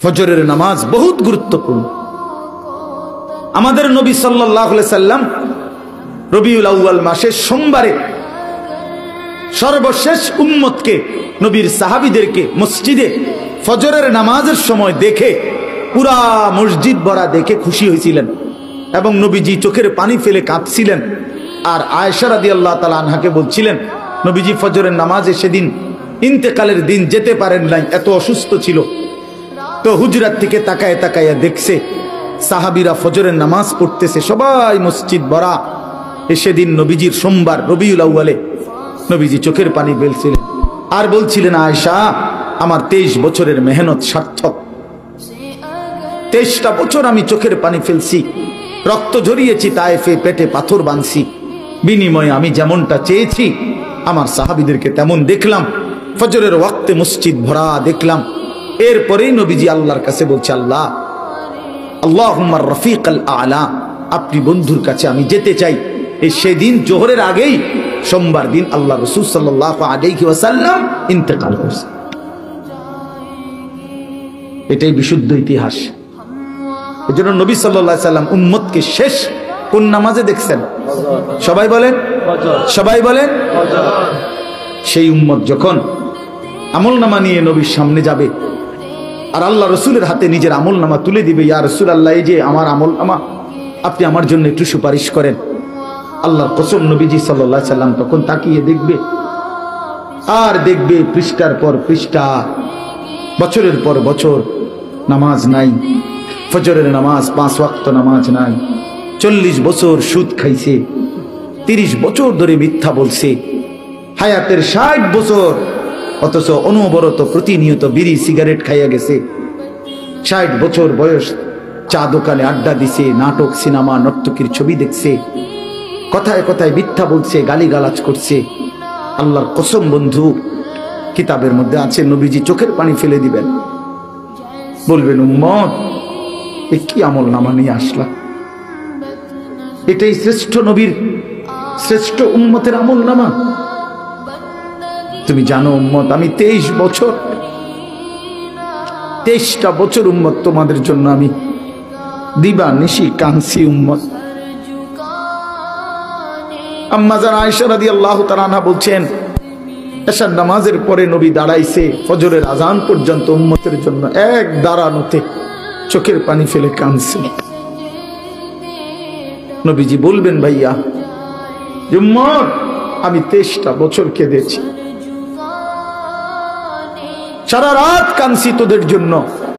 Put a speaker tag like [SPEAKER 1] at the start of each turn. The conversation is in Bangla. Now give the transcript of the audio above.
[SPEAKER 1] ফজরের নামাজ বহুত গুরুত্বপূর্ণ। আমাদের নবী সাল্লাল্লাহু আলাইহি সাল্লাম রবিউল আউয়াল মাসের সোমবারে সর্বশেষ উম্মতকে, নবীর সাহাবীদেরকে মসজিদে ফজরের নামাজের সময় দেখে পুরা মসজিদ ভরা দেখে খুশি হয়েছিলেন এবং নবীজি চোখের পানি ফেলে কাঁদছিলেন। আর আয়েশা রাদিয়াল্লাহু তাআলা আনহাকে বলছিলেন, নবীজি ফজরের নামাজে সেদিন ইন্তেকালের দিন যেতে পারেন নাই, এত অসুস্থ ছিল। তো হুজরাত থেকে তাকায় তাকায়া দেখছে সাহাবীরা ফজরের নামাজ পড়তেছে, সবাই মসজিদ ভরা। সেদিন নবীজির সোমবার রবিউল আউয়ালে নবীজি চোখের পানি ফেলছিলেন আর বলছিলেন, আয়েশা আমার 23 বছরের মেহনত সার্থক। 23টা বছর আমি চোখের পানি ফেলছি, রক্ত ঝরিয়েছি, তায়েফে পেটে পাথর বাঁধছি, বিনিময়ে আমি যেমনটা চেয়েছি আমার সাহাবীদেরকে তেমন দেখলাম। ফজরের ওয়াক্তে মসজিদ ভরা দেখলাম। এরপরেই নবীজি আল্লাহর কাছে বলছে, আল্লাহ আল্লাহুম্মা রফিকাল আলা, আপনি বন্ধুর কাছে আমি যেতে চাই। এই সেদিন জোহরের আগেই সোমবার দিন আল্লাহ রাসূল সাল্লাল্লাহু আলাইহি ওয়াসাল্লাম ইন্তেকাল করছে। এটাই বিশুদ্ধ ইতিহাস। এজন্য নবী সাল্লাল্লাহু আলাইহি সাল্লাম উম্মতকে শেষ কোন নামাজে দেখছেন? সবাই বলেন, সবাই বলেন। সেই উম্মত যখন আমলনামা নিয়ে নবীর সামনে যাবে আর আল্লাহ রসুলের হাতে নিজের আমলনামা তুলে দিবে, ইয়া রাসূলুল্লাহ, এই যে আমার আমলনামা, আপনি আমার জন্য একটু সুপারিশ করেন। আল্লাহর কসম, নবীজি সাল্লাল্লাহু আলাইহি সাল্লাম তখন তাকিয়ে দেখবে আর দেখবে পৃষ্ঠার পর পৃষ্ঠা, বছরের পর বছর নামাজ নাই, ফজরের নামাজ 5 ওয়াক্ত নামাজ নাই, 40 বছর সুদ খাইছে, 30 বছর ধরে মিথ্যা বলছে, হায়াতের 60 বছর, অথচ অনবরত প্রতিনিয়ত বিড়ি সিগারেট খাইয়া গেছে। 60 বছর বয়স চা দোকানে আড্ডা দিছে, নাটক সিনেমা নর্তকীর ছবি দেখছে, কথায় কথায় মিথ্যা বলছে, গালিগালাজ করছে। আল্লাহর কসম বন্ধু, কিতাবের মধ্যে আছে নবীজি চোখের পানি ফেলে দিবেন, বলবেন, উম্মত এ কি আমল নামা নিয়ে আসলা? এটাই শ্রেষ্ঠ নবীর, শ্রেষ্ঠ উম্মতের আমল নামা? তুমি জানো উম্মত, আমি 23টা বছর উম্মত তোমাদের জন্য আমি দিবা নিশি কাঁদছি উম্মত। আম্মা জান আয়েশা রাদিয়াল্লাহু তাআলা আনহা বলছেন, এশার নামাজের পরে নবী দাঁড়াইছে ফজরের আজান পর্যন্ত উম্মতের জন্য এক দাঁড়ানোতে চোখের পানি ফেলে কাঁদছে। নবীজি বলবেন, ভাইয়া উম্মত আমি 23টা বছর কেঁদেছি, সারা রাত কাঁদছি তোদের জন্য।